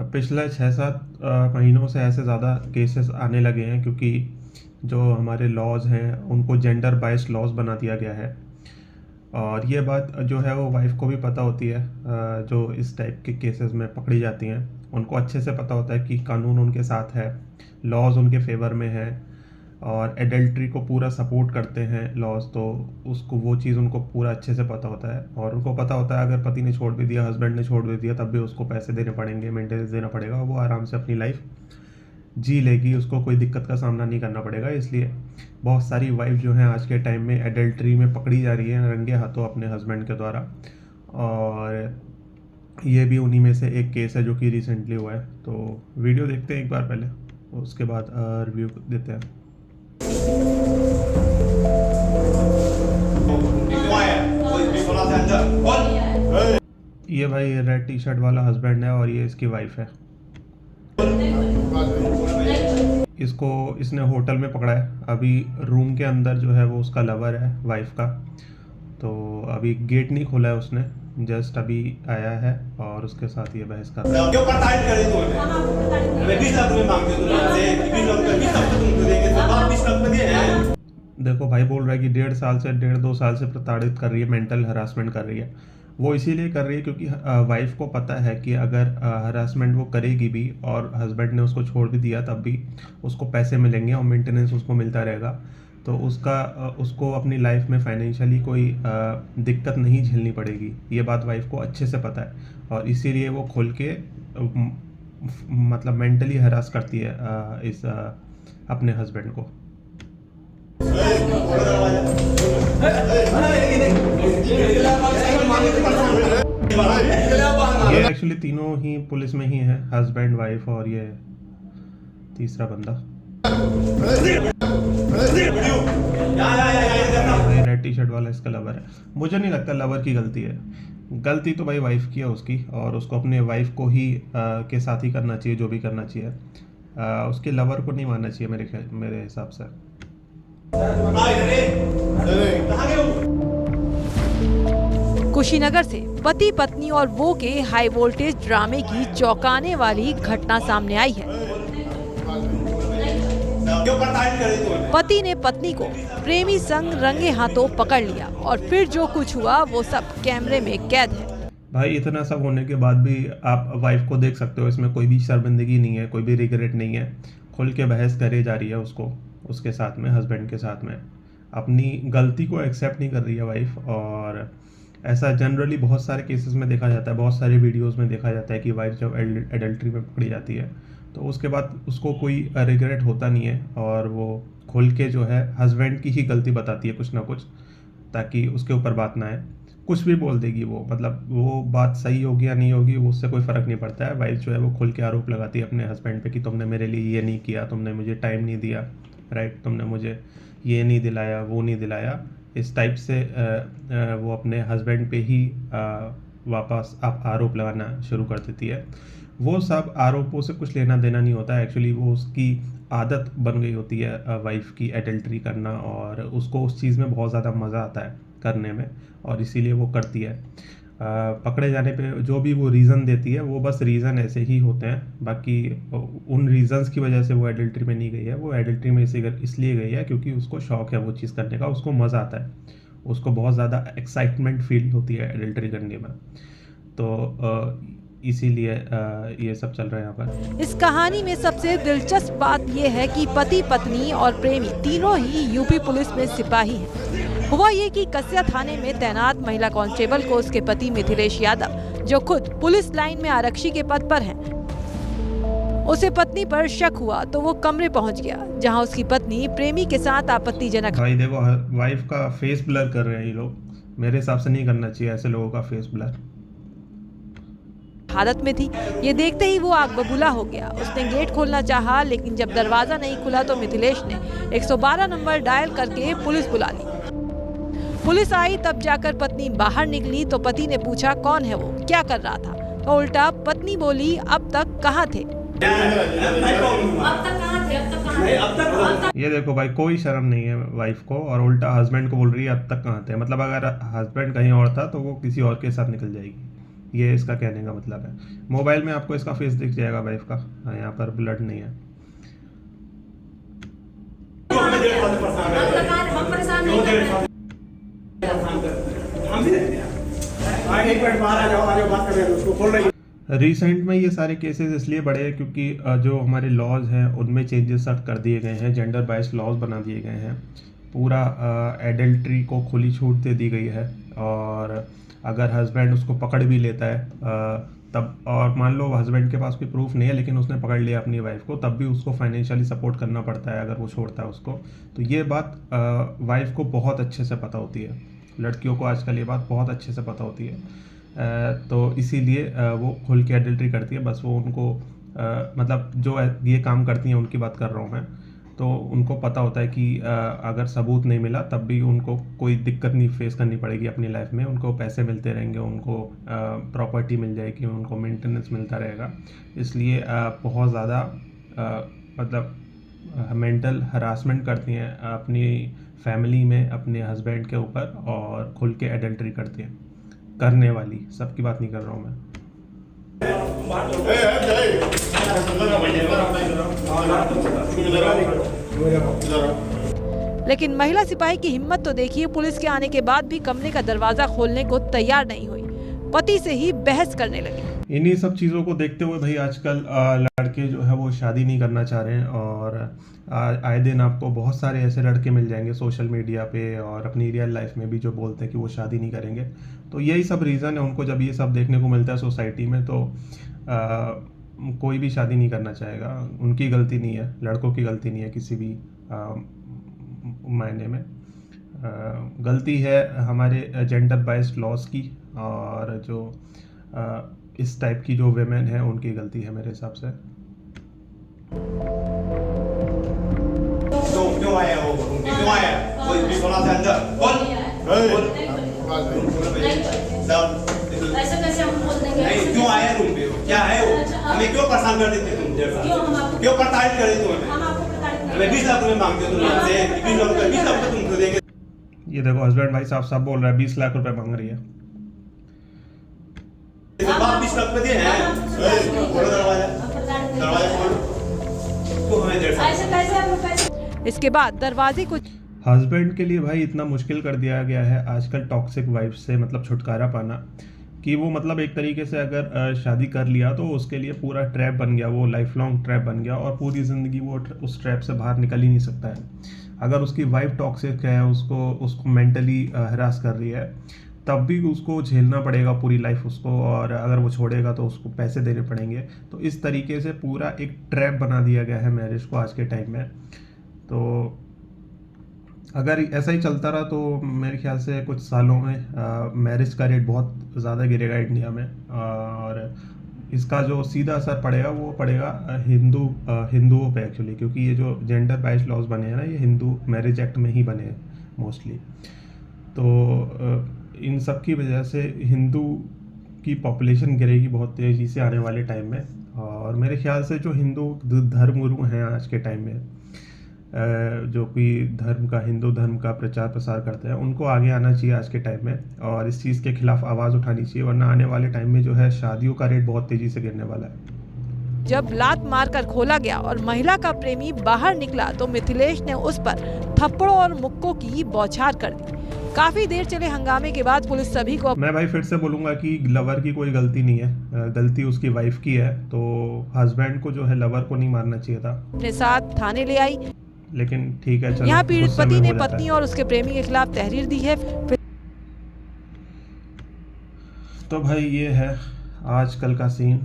पिछले 6-7 महीनों से ऐसे ज़्यादा केसेस आने लगे हैं, क्योंकि जो हमारे लॉज हैं उनको जेंडर बाइस्ड लॉज बना दिया गया है। और ये बात जो है वो वाइफ को भी पता होती है, जो इस टाइप के केसेस में पकड़ी जाती हैं उनको अच्छे से पता होता है कि कानून उनके साथ है, लॉज उनके फेवर में है और एडल्ट्री को पूरा सपोर्ट करते हैं लॉज। तो उसको वो चीज़ उनको पूरा अच्छे से पता होता है, और उनको पता होता है अगर पति ने छोड़ भी दिया, हस्बैंड ने छोड़ भी दिया, तब भी उसको पैसे देने पड़ेंगे, मेंटेनेंस देना पड़ेगा, वो आराम से अपनी लाइफ जी लेगी, उसको कोई दिक्कत का सामना नहीं करना पड़ेगा। इसलिए बहुत सारी वाइफ जो हैं आज के टाइम में एडल्ट्री में पकड़ी जा रही है रंगे हाथों अपने हस्बैंड के द्वारा। और ये भी उन्हीं में से एक केस है जो कि रिसेंटली हुआ है। तो वीडियो देखते हैं एक बार पहले, उसके बाद रिव्यू देते हैं। ये भाई रेड टी शर्ट वाला हस्बैंड है और ये इसकी वाइफ है। इसने होटल में पकड़ा है, अभी रूम के अंदर जो है वो उसका लवर है वाइफ का। तो अभी गेट नहीं खोला है उसने, जस्ट अभी आया है और उसके साथ ये बहस कर रहा है। देखो भाई बोल रहा है कि 1.5 साल से प्रताड़ित कर रही है, मेंटल हरासमेंट कर रही है। वो इसीलिए कर रही है क्योंकि वाइफ को पता है कि अगर हरासमेंट वो करेगी भी और हस्बैंड ने उसको छोड़ भी दिया तब भी उसको पैसे मिलेंगे और मेंटेनेंस उसको मिलता रहेगा। तो उसको अपनी लाइफ में फाइनेंशियली कोई दिक्कत नहीं झेलनी पड़ेगी। ये बात वाइफ को अच्छे से पता है और इसीलिए वो खोल के मतलब मेंटली हरास करती है अपने हस्बैंड को। ये एक्चुअली तीनों ही पुलिस में ही है, हस्बैंड, वाइफ और ये तीसरा बंदा। रेड टी शर्ट वाला इसका लवर है। मुझे नहीं लगता लवर की गलती है, गलती तो भाई वाइफ की है उसकी, और उसको अपने वाइफ को ही के साथ ही करना चाहिए जो भी करना चाहिए। उसके लवर को नहीं मानना चाहिए मेरे हिसाब से। कुशीनगर से पति पत्नी और वो के हाई वोल्टेज ड्रामे की चौंकाने वाली घटना सामने आई है। पति ने पत्नी को प्रेमी संग रंगे हाथों पकड़ लिया और फिर जो कुछ हुआ वो सब कैमरे में कैद है। भाई इतना सब होने के बाद भी आप वाइफ को देख सकते हो, इसमें कोई भी शर्मिंदगी नहीं है, कोई भी रिग्रेट नहीं है, खुल के बहस करे जा रही है उसके साथ में, हस्बैंड के साथ में। अपनी गलती को एक्सेप्ट नहीं कर रही है वाइफ। और ऐसा जनरली बहुत सारे केसेस में देखा जाता है, बहुत सारे वीडियोस में देखा जाता है कि वाइफ जब एडल्ट्री में पकड़ी जाती है तो उसके बाद उसको कोई रिग्रेट होता नहीं है और वो खुल के जो है हस्बैंड की ही गलती बताती है कुछ ना कुछ, ताकि उसके ऊपर बात ना आए। कुछ भी बोल देगी वो, मतलब वो बात सही होगी या नहीं होगी वो उससे कोई फ़र्क नहीं पड़ता है। वाइफ जो है वो खुल के आरोप लगाती है अपने हस्बैंड पे कि तुमने मेरे लिए ये नहीं किया, तुमने मुझे टाइम नहीं दिया, राइट, तुमने मुझे ये नहीं दिलाया, वो नहीं दिलाया। इस टाइप से वो अपने हस्बैंड पे ही वापस आरोप लगाना शुरू कर देती है। वो सब आरोपों से कुछ लेना देना नहीं होता है, एक्चुअली वो उसकी आदत बन गई होती है वाइफ की एडल्ट्री करना, और उसको उस चीज़ में बहुत ज़्यादा मज़ा आता है करने में और इसीलिए वो करती है। पकड़े जाने पे जो भी वो रीज़न देती है वो बस रीज़न ऐसे ही होते हैं, बाकी उन रीज़न्स की वजह से वो एडल्ट्री में नहीं गई है। वो एडल्ट्री में इसलिए गई है क्योंकि उसको शौक़ है वो चीज़ करने का, उसको मज़ा आता है, उसको बहुत ज़्यादा एक्साइटमेंट फील होती है एडल्ट्री करने में। तो इसीलिए ये सब चल रहा है यहाँ पर। इस कहानी में सबसे दिलचस्प बात यह है कि पति पत्नी और प्रेमी तीनों ही यूपी पुलिस में सिपाही हैं। हुआ ये कि कस्या थाने में तैनात महिला कांस्टेबल को उसके पति मिथिलेश यादव, जो खुद पुलिस लाइन में आरक्षी के पद पर हैं, उसे पत्नी पर शक हुआ तो वो कमरे पहुंच गया जहां उसकी पत्नी प्रेमी के साथ आपत्तिजनक। भाई देखो वाइफ का फेस ब्लर कर रहे हैं ये लोग, मेरे हिसाब से नहीं करना चाहिए ऐसे लोगों का फेस ब्लर। हालत में थी, ये देखते ही वो आग बबूला हो गया। उसने गेट खोलना चाहा, लेकिन जब दरवाजा नहीं खुला तो मिथिलेश ने 112 नंबर डायल करके पुलिस बुला ली। पुलिस आई तब जाकर पत्नी बाहर निकली तो पति ने पूछा कौन है वो, क्या कर रहा था, तो उल्टा पत्नी बोली अब तक कहाँ थे। ये देखो भाई कोई शर्म नहीं है वाइफ को, और उल्टा हस्बैंड को बोल रही है अब तक कहाँ थे। मतलब अगर हस्बैंड कहीं और था तो वो किसी और के साथ निकल जाएगी, ये इसका कहने का मतलब है। मोबाइल में आपको इसका फेस दिख जाएगा वाइफ का, यहाँ पर ब्लड नहीं है। हम परेशान नहीं कर रहे हैं। हम भी रहते हैं। एक मिनट बाहर आ जाओ बात कर रहे हैं, उसको खोल रही है। रिसेंट में ये सारे केसेस इसलिए बढ़े हैं क्योंकि जो हमारे लॉज हैं उनमें चेंजेस सख्त कर दिए गए हैं, जेंडर बाइस लॉज बना दिए गए हैं, पूरा एडल्ट्री को खुली छूट दे दी गई है। और अगर हस्बैंड उसको पकड़ भी लेता है तब, और मान लो हस्बैंड के पास कोई प्रूफ नहीं है लेकिन उसने पकड़ लिया अपनी वाइफ को, तब भी उसको फाइनेंशियली सपोर्ट करना पड़ता है अगर वो छोड़ता है उसको। तो ये बात वाइफ को बहुत अच्छे से पता होती है, लड़कियों को आजकल ये बात बहुत अच्छे से पता होती है। तो इसीलिए वो खुल के एडल्ट्री करती है। बस वो उनको मतलब जो ये काम करती हैं उनकी बात कर रहा हूँ मैं, तो उनको पता होता है कि अगर सबूत नहीं मिला तब भी उनको कोई दिक्कत नहीं फेस करनी पड़ेगी अपनी लाइफ में। उनको पैसे मिलते रहेंगे, उनको प्रॉपर्टी मिल जाएगी, उनको मेंटेनेंस मिलता रहेगा। इसलिए बहुत ज़्यादा मतलब मेंटल हरासमेंट करती हैं अपनी फैमिली में अपने हस्बैंड के ऊपर, और खुल के एडल्ट्री करती हैं। करने वाली, सबकी बात नहीं कर रहा हूँ मैं। लेकिन महिला सिपाही की हिम्मत तो देखिए, पुलिस के आने के बाद भी कमरे का दरवाजा खोलने को तैयार नहीं हुई, पति से ही बहस करने लगी। इन्हीं सब चीज़ों को देखते हुए भाई आजकल लड़के जो है वो शादी नहीं करना चाह रहे हैं। और आए दिन आपको बहुत सारे ऐसे लड़के मिल जाएंगे सोशल मीडिया पे और अपनी रियल लाइफ में भी जो बोलते हैं कि वो शादी नहीं करेंगे। तो यही सब रीज़न है उनको, जब ये सब देखने को मिलता है सोसाइटी में तो कोई भी शादी नहीं करना चाहेगा। उनकी गलती नहीं है, लड़कों की गलती नहीं है किसी भी मायने में। गलती है हमारे जेंडर बाइस्ड लॉज की, और जो इस टाइप की जो वेमेन है उनकी गलती है मेरे हिसाब से। तो क्यों आया वो? क्यों आया? कोई भी सोना से अंदर बोल। ऐसा कैसे हम बोल देंगे? नहीं, क्यों आया रूम पे? क्या है वो? हमें क्यों परेशान कर देते तुम? क्यों प्रताड़ित कर देते तुम? हम आपको प्रताड़ित नहीं हमें 20 लाख रुपए मांगते हो तुम हमसे, 20 लाख रुपए तुमको देंगे। ये देखो हस्बैंड भाई साहब बोल रहा है 20 लाख रुपए मांग रही है। बाप 20 लाख रुपए दिए हैं। खोलो दरवाजा खोलो। क्यों हमें 1.5 साल? ऐसे कैसे हम पैसे? इसके बाद दरवाजे को हस्बैंड के लिए भाई इतना मुश्किल कर दिया गया है आजकल टॉक्सिक वाइफ से मतलब छुटकारा पाना, कि वो मतलब एक तरीके से अगर शादी कर लिया तो उसके लिए पूरा ट्रैप बन गया, वो लाइफ लॉन्ग ट्रैप बन गया, और पूरी ज़िंदगी वो उस ट्रैप से बाहर निकल ही नहीं सकता है। अगर उसकी वाइफ टॉक्सिक है, उसको मेंटली हरास कर रही है, तब भी उसको झेलना पड़ेगा पूरी लाइफ उसको, और अगर वो छोड़ेगा तो उसको पैसे देने पड़ेंगे। तो इस तरीके से पूरा एक ट्रैप बना दिया गया है मैरिज को आज के टाइम में। तो अगर ऐसा ही चलता रहा तो मेरे ख्याल से कुछ सालों में मैरिज का रेट बहुत ज़्यादा गिरेगा इंडिया में, और इसका जो सीधा असर पड़ेगा वो पड़ेगा हिंदुओं पे एक्चुअली, क्योंकि ये जो जेंडर बाइस्ड लॉज बने हैं ना, ये हिंदू मैरिज एक्ट में ही बने हैं मोस्टली। तो इन सब की वजह से हिंदू की पॉपुलेशन गिरेगी बहुत तेज़ी से आने वाले टाइम में। और मेरे ख्याल से जो हिंदू धर्मगुरु हैं आज के टाइम में, जो कि हिंदू धर्म का प्रचार प्रसार करते हैं, उनको आगे आना चाहिए आज के टाइम में और इस चीज़ के खिलाफ आवाज़ उठानी चाहिए, वरना आने वाले टाइम में जो है शादियों का रेट बहुत तेज़ी से गिरने वाला है। जब लात मारकर खोला गया और महिला का प्रेमी बाहर निकला तो मिथिलेश ने उस पर थप्पड़ों और मुक्कों की बौछार कर दी। काफी देर चले हंगामे के बाद पुलिस सभी को, मैं भाई फिर से बोलूंगा कि लवर की कोई गलती नहीं है, गलती उसकी वाइफ की है। तो हस्बैंड को जो है लवर को नहीं मारना चाहिए था, अपने साथ थाने ले आई। लेकिन ठीक है, चलो। यहाँ पीड़ित गुस्से पति में ने हो जाता पत्नी है। और उसके प्रेमी के खिलाफ तहरीर दी है। तो भाई ये है आजकल का सीन।